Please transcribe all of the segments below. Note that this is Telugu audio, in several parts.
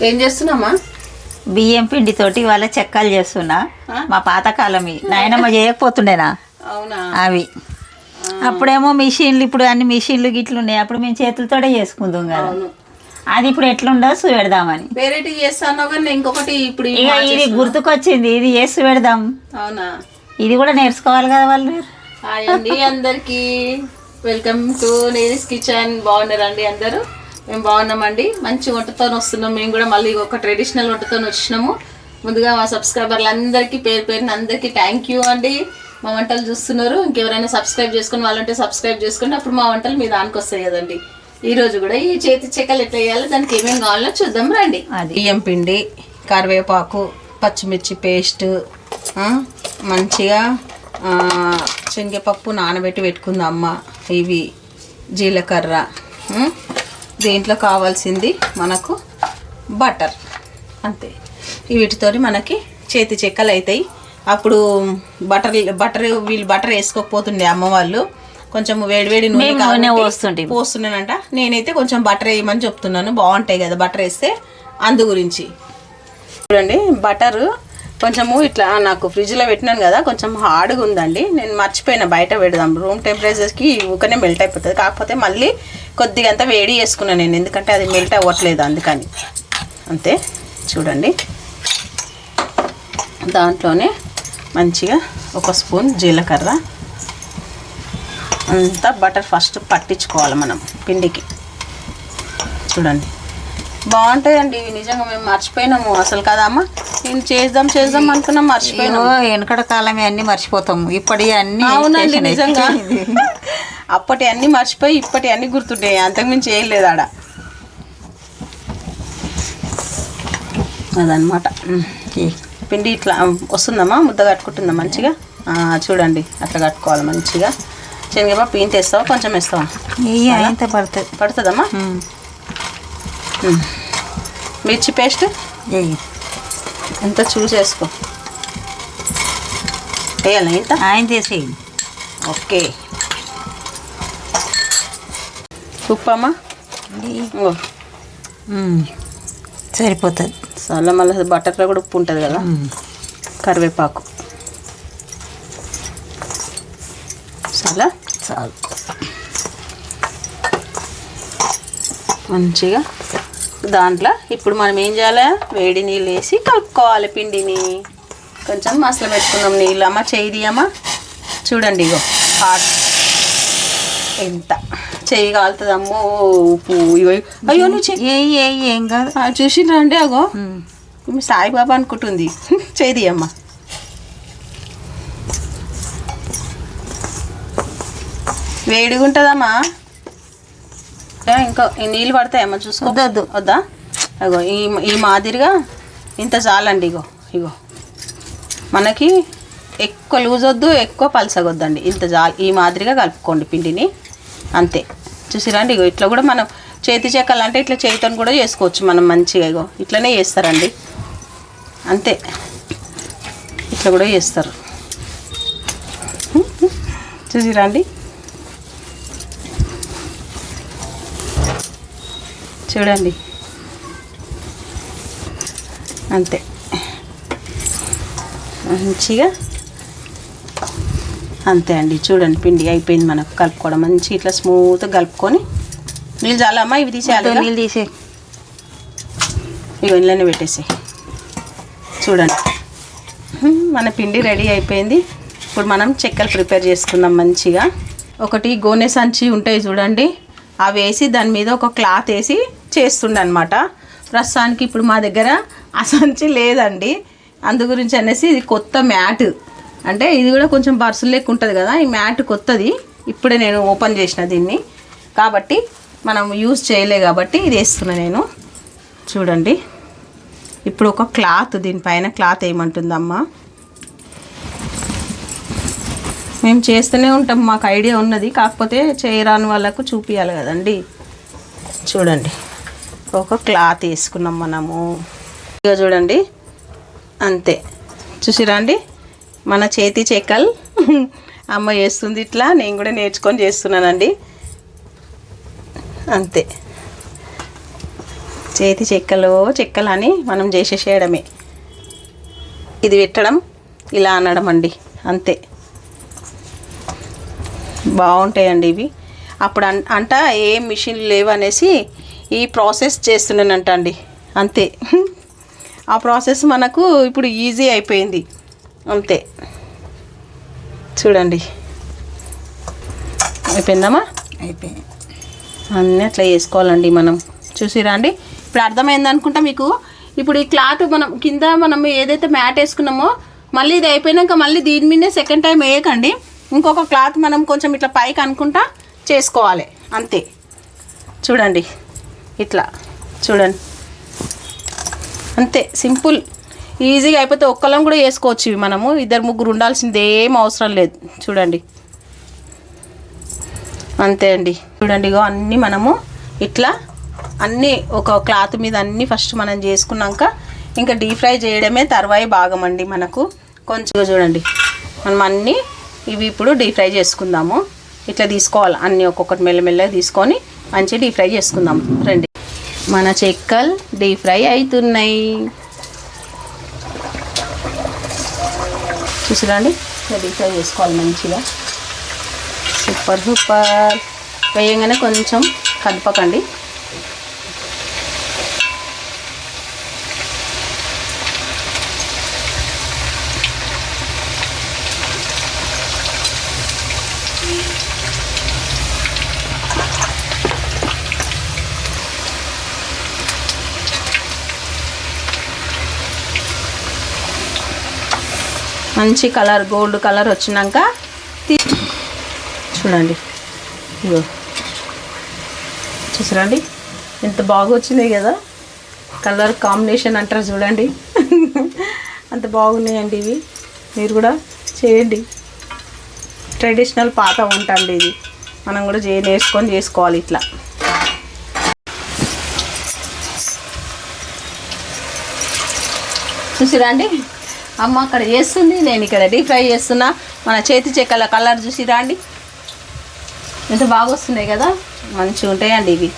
ఏం చేస్తున్నామా? బియ్యం పిండితోటి వాళ్ళ చెక్కలు చేస్తున్నా. మా పాతకాలం నాయనమ్మ చేయకపోతుండేనా? అవునా? అవి అప్పుడేమో మిషన్లు, ఇప్పుడు అన్ని మిషన్లు గిట్లు ఉన్నాయి. అప్పుడు మేము చేతులతోటే చేసుకుందాం కదా. అది ఇప్పుడు ఎట్లుండదు పెడదామని వెరైటీ చేస్తాను. కానీ ఇంకొకటి ఇప్పుడు ఇక ఇది గుర్తుకొచ్చింది, ఇది చేసి పెడదాం. అవునా? ఇది కూడా నేర్చుకోవాలి కదా వాళ్ళు. హాయ్ అండి అందరికి, వెల్కమ్ టు నీరిస్ కిచెన్. బాగున్నారండి అందరూ? మేము బాగున్నామండి. మంచి వంటతో వస్తున్నాం మేము కూడా. మళ్ళీ ఒక ట్రెడిషనల్ వంటతో వచ్చినాము. ముందుగా మా సబ్స్క్రైబర్లు అందరికీ పేరు పేరున అందరికీ థ్యాంక్ యూ అండి. మా వంటలు చూస్తున్నారు. ఇంకెవరైనా సబ్స్క్రైబ్ చేసుకుని వాళ్ళంటే సబ్స్క్రైబ్ చేసుకుని అప్పుడు మా వంటలు మీ దానికి వస్తాయి కదండి. ఈరోజు కూడా ఈ చేతి చెక్కలు ఎట్లా వేయాలో, దానికి ఏమేమి కావాలో చూద్దాం రండి. బియ్యం పిండి, కరివేపాకు, పచ్చిమిర్చి పేస్ట్, మంచిగా శనగపప్పు నానబెట్టి పెట్టుకుందాం అమ్మ. ఇవి జీలకర్ర, దీంట్లో కావాల్సింది మనకు బటర్, అంతే. వీటితో మనకి చేతి చెక్కలు అవుతాయి. అప్పుడు వీళ్ళు బటర్ వేసుకోకపోతుండే అమ్మ వాళ్ళు. కొంచెం వేడివేడి నూనె పోస్తున్నానంట. నేనైతే కొంచెం బటర్ వేయమని చెప్తున్నాను, బాగుంటాయి కదా బటర్ వేస్తే. అందు గురించి చూడండి, బటర్ కొంచెము ఇట్లా నాకు ఫ్రిడ్జ్లో పెట్టినాను కదా, కొంచెం హార్డ్గా ఉందండి. నేను మర్చిపోయినా బయట పెడదాం, రూమ్ టెంపరేచర్కి ఊకనే మెల్ట్ అయిపోతుంది. కాకపోతే మళ్ళీ కొద్దిగా అంతా వేడి చేసుకున్నాను నేను, ఎందుకంటే అది మెల్ట్ అవ్వట్లేదు అందుకని. అంతే. చూడండి, దాంట్లోనే మంచిగా ఒక స్పూన్ జీలకర్ర, అంతా బటర్ ఫస్ట్ పట్టించుకోవాలి మనం పిండికి. చూడండి, బాగుంటాయండి ఇవి. నిజంగా మేము మర్చిపోయినాము అసలు కదమ్మా. నేను చేద్దాం అనుకున్నాం, మర్చిపోయినాము. వెనకటి కాలమే అన్నీ మర్చిపోతాము, ఇప్పటి అన్నీ. అవునండి, నిజంగా అప్పటి అన్నీ మర్చిపోయి ఇప్పటి అన్నీ గుర్తుంటాయి. అంతకుమించి ఏం లేదు ఆడ. అదనమాట. పిండి ఇట్లా వస్తుందమ్మా, ముద్ద కట్టుకుంటుందా మంచిగా. చూడండి, అట్లా కట్టుకోవాలి మంచిగా. శనగపప్పు ఇంత వేస్తావా, కొంచెం వేస్తావా? ఇంత పడుతుందమ్మా. మిర్చి పేస్ట్ ఎంత చూసేసుకో, వేయాలి ఇంత. ఆయన తీసి ఓకే. ఉప్పు అమ్మా సరిపోతుంది. చాలా మళ్ళీ బటర్లో కూడా ఉప్పు ఉంటుంది కదా. కరివేపాకు చాలా చాలు. మంచిగా దాంట్లో ఇప్పుడు మనం ఏం చేయాలి, వేడి నీళ్ళు వేసి కలుపుకోవాలి పిండిని. కొంచెం మసలు పెట్టుకుందాం నీళ్ళు. అమ్మ చేయి అమ్మ. చూడండి, ఇగో హాట్ ఎంత చెయ్యి కాలుతుందమ్మో. ఉప్పు ఇగో. అయ్యో నువ్వు చెయ్యి ఏం కాదు. చూసిండ్రా అండి, అగో సాయిబాబా అనుకుంటుంది. చేయి అమ్మ. వేడిగా ఉంటుందమ్మా. ఇంకా నీళ్ళు పడతాయమ్మా, చూసుకోవద్దు. వద్దా? అగో ఈ మాదిరిగా ఇంత చాలండి. ఇగో మనకి ఎక్కువ లూజ్ వద్దు, ఎక్కువ పలసగొద్దండి. ఇంత చాలు. ఈ మాదిరిగా కలుపుకోండి పిండిని, అంతే. చూసిరండి, ఇగో ఇట్లా కూడా మనం చేతి చెక్కలు అంటే ఇట్లా చేతితో కూడా చేసుకోవచ్చు మనం మంచిగా. ఇగో ఇట్లనే చేస్తారండి, అంతే. ఇట్లా కూడా చేస్తారు. చూసిరండి, చూడండి, అంతే మంచిగా. అంతే అండి. చూడండి, పిండి అయిపోయింది మనకు కలుపుకోవడం. మంచిగా ఇట్లా స్మూత్గా కలుపుకొని నీళ్ళు చాలా అమ్మా. ఇవి తీసేయాలి, నీళ్ళు తీసే. ఇవి ఇంట్లోనే పెట్టేసి. చూడండి, మన పిండి రెడీ అయిపోయింది. ఇప్పుడు మనం చెక్కలు ప్రిపేర్ చేసుకుందాం మంచిగా. ఒకటి గోనె సంచి ఉంటాయి చూడండి, అవి వేసి దాని మీద ఒక క్లాత్ వేసి చేస్తుండే అనమాట. ప్రస్తుతానికి ఇప్పుడు మా దగ్గర ఆ సంచి లేదండి. అందు గురించి అనేసి ఇది కొత్త మ్యాట్, అంటే ఇది కూడా కొంచెం బర్సులు లెక్క ఉంటుంది కదా. ఈ మ్యాట్ కొత్తది, ఇప్పుడే నేను ఓపెన్ చేసిన దీన్ని, కాబట్టి మనం యూజ్ చేయలే కాబట్టి ఇది వేస్తున్నా నేను. చూడండి, ఇప్పుడు ఒక క్లాత్, దీనిపైన క్లాత్ వేయమంటుందమ్మా. మేము చేస్తూనే ఉంటాం, మాకు ఐడియా ఉన్నది. కాకపోతే చేయరాని వాళ్ళకు చూపించాలి కదండి. చూడండి, ఒక క్లాత్ వేసుకున్నాం మనము. ఇక చూడండి, అంతే. చూసిరండి, మన చేతి చెక్కలు అమ్మ చేస్తుంది ఇట్లా. నేను కూడా నేర్చుకొని చేస్తున్నానండి, అంతే. చేతి చెక్కలని మనం చేసేసేయడమే. ఇది పెట్టడం, ఇలా అనడం అండి, అంతే. బాగుంటాయండి ఇవి. అప్పుడు అంట ఏ మిషన్ లేవు అనేసి ఈ ప్రాసెస్ చేస్తున్నానంట అండి, అంతే. ఆ ప్రాసెస్ మనకు ఇప్పుడు ఈజీ అయిపోయింది, అంతే. చూడండి, అయిపోయిందమ్మా? అయిపోయింది. అన్నీ అట్లా చేసుకోవాలండి మనం. చూసిరా అండి, ఇప్పుడు అర్థమైంది అనుకుంటా మీకు. ఇప్పుడు ఈ క్లాత్ మనం కింద మనం ఏదైతే మ్యాట్ వేసుకున్నామో మళ్ళీ ఇది అయిపోయినాక మళ్ళీ దీని మీదే సెకండ్ టైం వేయకండి. ఇంకొక క్లాత్ మనం కొంచెం ఇట్లా పైకి అనుకుంటా చేసుకోవాలి, అంతే. చూడండి, ఇట్లా చూడండి, అంతే. సింపుల్, ఈజీగా అయిపోతే ఒక్కలం కూడా వేసుకోవచ్చు ఇవి. మనము 2-3 ఉండాల్సింది ఏం అవసరం లేదు. చూడండి, అంతే అండి. చూడండి, ఇగో అన్నీ మనము ఇట్లా అన్నీ ఒక క్లాత్ మీద అన్నీ ఫస్ట్ మనం చేసుకున్నాక ఇంకా డీప్ ఫ్రై చేయడమే తర్వాయి భాగం అండి మనకు. కొంచెం చూడండి, మనం అన్నీ ఇవి ఇప్పుడు డీప్ ఫ్రై చేసుకుందాము. ఇట్లా తీసుకోవాలి అన్నీ, ఒక్కొక్కటి మెల్లమెల్లగా తీసుకొని మంచిగా డీప్ ఫ్రై చేసుకుందాం రండి. మన చెక్కలు డీప్ ఫ్రై అవుతున్నాయి, చూసిరండి. ఇట్లా డీప్ ఫ్రై చేసుకోవాలి మంచిగా. Super super. వేయంగానే కొంచెం కదపకండి. మంచి కలర్, గోల్డ్ కలర్ వచ్చినాక చూడండి, ఇగో చూసారండి ఎంత బాగా వచ్చినాయి కదా. కలర్ కాంబినేషన్ అంటారు చూడండి, అంత బాగున్నాయండి ఇవి. మీరు కూడా చేయండి. ట్రెడిషనల్ పాత వంట అండి ఇది, మనం కూడా నేర్చుకొని చేసుకోవాలి ఇట్లా. చూసిరా అండి, అమ్మ అక్కడ చేస్తుంది, నేను ఇక్కడ డీప్ ఫ్రై చేస్తున్నా. మన చేతి చెక్కల కలర్ చూసిరా అండి, ఎంత బాగా వస్తున్నాయి కదా, మంచిగా ఉంటాయండి ఇవి.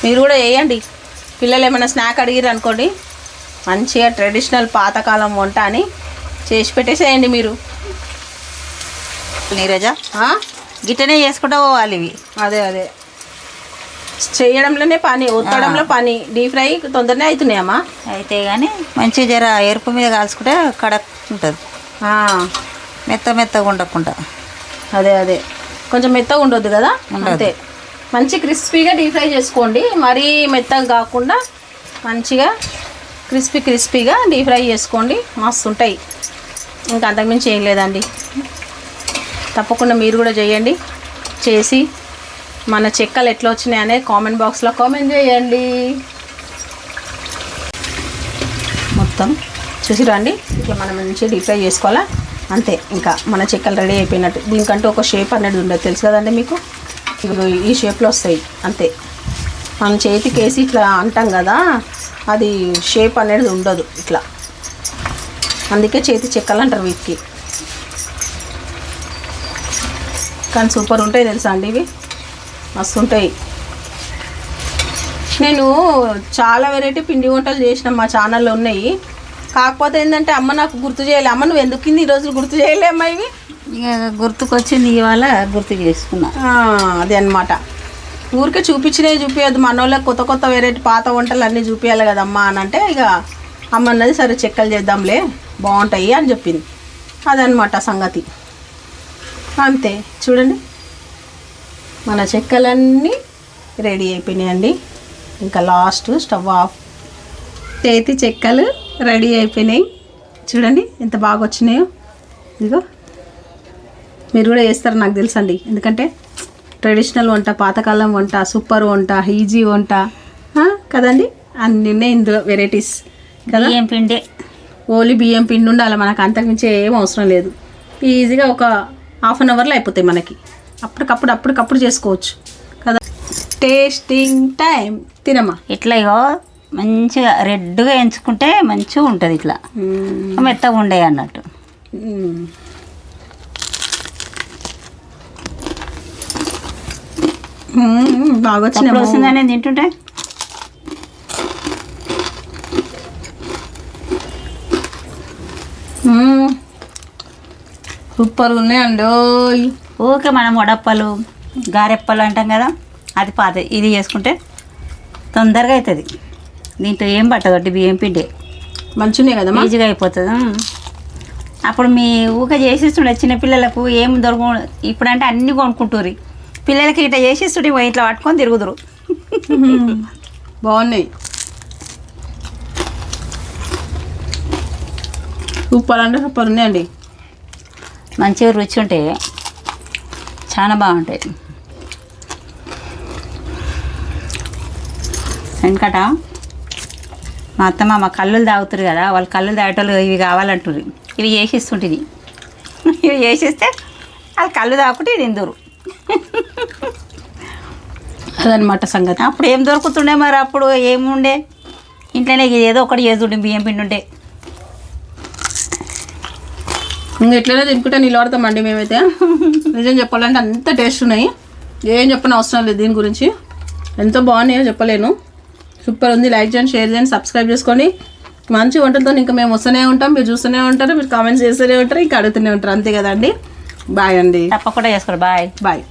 మీరు కూడా వేయండి. పిల్లలు ఏమైనా స్నాక్ అడిగిరు అనుకోండి, మంచిగా ట్రెడిషనల్ పాతకాలం వంట అని చేసి పెట్టేసేయండి మీరు. నీరజ గిట్టనే చేసుకుంటూ పోవాలి ఇవి. అదే అదే చేయడంలోనే పని, ఒత్తడంలో పని. డీప్ ఫ్రై తొందరనే అవుతున్నాయమ్మా. అయితే కానీ మంచిగా జర ఎరుపు మీద కాల్చుకుంటే కడక్ ఉంటుంది, మెత్తగా ఉండకుండా. అదే అదే కొంచెం మెత్తగా ఉండొద్దు కదా, అంతే. మంచి క్రిస్పీగా డీప్ ఫ్రై చేసుకోండి, మరీ మెత్తగా కాకుండా మంచిగా క్రిస్పీగా డీప్ ఫ్రై చేసుకోండి, మస్తు ఉంటాయి. ఇంకా అంతకుమించి ఏం లేదండి. తప్పకుండా మీరు కూడా చేయండి. చేసి మన చెక్కలు ఎట్లా వచ్చినాయి అనేది కామెంట్ బాక్స్లో కామెంట్ చేయండి. మొత్తం చూసిరండి, ఇట్లా మనం మంచిగా డీప్ ఫ్రై చేసుకోవాలా, అంతే. ఇంకా మన చెక్కలు రెడీ అయిపోయినట్టు. దీనికంటూ ఒక షేప్ అనేది ఉండదు, తెలుసు కదండి మీకు. ఇప్పుడు ఈ షేప్లో వస్తాయి, అంతే. మనం చేతికి వేసి ఇట్లా అంటాం కదా, అది షేప్ అనేది ఉండదు ఇట్లా. అందుకే చేతి చెక్కలు అంటారు వీటికి. కానీ సూపర్ ఉంటాయి తెలుసా అండి ఇవి, మస్తు ఉంటాయి. నేను చాలా వెరైటీ పిండి వంటలు చేసిన మా ఛానల్లో ఉన్నాయి. కాకపోతే ఏంటంటే అమ్మ నాకు గుర్తు చేయలే. అమ్మ నువ్వు ఎందుకు ఈ రోజులు గుర్తు చేయలే అమ్మ ఇవి? ఇక గుర్తుకొచ్చింది, ఇవాళ గుర్తు చేసుకున్నా. అదే అనమాట. ఊరికే చూపించద్దు, మన వాళ్ళకి కొత్త కొత్త వెరైటీ పాత వంటలు అన్నీ చూపించాలి కదమ్మా అని అంటే, ఇక అమ్మ అన్నది సరే చెక్కలు చేద్దాంలే బాగుంటాయి అని చెప్పింది. అదనమాట సంగతి, అంతే. చూడండి, మన చెక్కలన్నీ రెడీ అయిపోయినాయండి. ఇంకా లాస్ట్ స్టవ్ ఆఫ్. చేతి చెక్కలు రెడీ అయిపోయినాయి. చూడండి ఎంత బాగా వచ్చినాయో. ఇదిగో మీరు కూడా చేస్తారు నాకు తెలుసండి, ఎందుకంటే ట్రెడిషనల్ వంట, పాతకాలం వంట, సూపర్ వంట, ఈజీ వంట కదండి. అన్నీ ఉన్నాయి ఇందులో వెరైటీస్ కదా. బియ్యం పిండి, ఓన్లీ బియ్యం పిండి ఉండాలి మనకు, అంతకుమించి ఏం అవసరం లేదు. ఈజీగా ఒక ½ అవర్లో అయిపోతాయి మనకి. అప్పటికప్పుడు చేసుకోవచ్చు కదా. Tasting time. తినమ్మా. ఇట్లా ఇగో మంచిగా రెడ్గా ఎంచుకుంటే మంచిగా ఉంటుంది, ఇట్లా మెత్తగా ఉండే అన్నట్టు. బాగా అప్పుడు వచ్చినాయి వస్తుందా నేను తింటుంటే సూపర్ ఉన్నాయండి. ఓకే మనం వడప్పలు గారెప్పలు అంటాం కదా, అది పాత. ఇది చేసుకుంటే తొందరగా అవుతుంది. దీంట్లో ఏం పట్టదు, బియ్యం పిండి మంచిగా కదా ఈజీగా అయిపోతుంది. అప్పుడు మీ ఊక చేసిస్తుండే చిన్నపిల్లలకు ఏం దొరక. ఇప్పుడంటే అన్నీ కొనుక్కుంటారు. పిల్లలకి ఇట్లా చేసిస్తుంటే ఇట్లా పట్టుకొని తిరుగుదురు. బాగున్నాయి, సూపర్ అంటే సూపర్ ఉన్నాయండి. మంచిగా రుచి ఉంటాయి, చాలా బాగుంటాయి. వెనకట మా అత్తమ్మ మా కళ్ళులు తాగుతారు కదా, వాళ్ళు కళ్ళులు తాగేటోళ్ళు ఇవి కావాలంటారు. ఇవి చేసిస్తుంటుంది. ఇవి చేసిస్తే వాళ్ళు కళ్ళు తాగుకుంటే తిందురు. అదనమాట సంగతి. అప్పుడు ఏం దొరుకుతుండే మరి, అప్పుడు ఏముండే ఇంట్లోనే ఇది ఏదో ఒకటి చేస్తుండే, బియ్యం పిండి ఉంటే. ఇంకా ఎట్లయినా తినుకుంటే నిలబడతామండి మేమైతే. నిజం చెప్పాలంటే అంత టేస్ట్ ఉన్నాయి, ఏం చెప్పని అవసరం లేదు దీని గురించి. ఎంతో బాగున్నాయో చెప్పలేను. సూపర్ ఉంది. లైక్ చేయండి, షేర్ చేయండి, సబ్స్క్రైబ్ చేసుకోండి. మంచి వంటలతో ఇంకా మేము వస్తూనే ఉంటాం, మీరు చూస్తూనే ఉంటారు, మీరు కామెంట్స్ చేస్తూనే ఉంటారు, ఇంకా అడుగుతూనే ఉంటారు. అంతే కదండి. బాయ్ అండి. తప్పకుండా చేసుకోరు. Bye bye.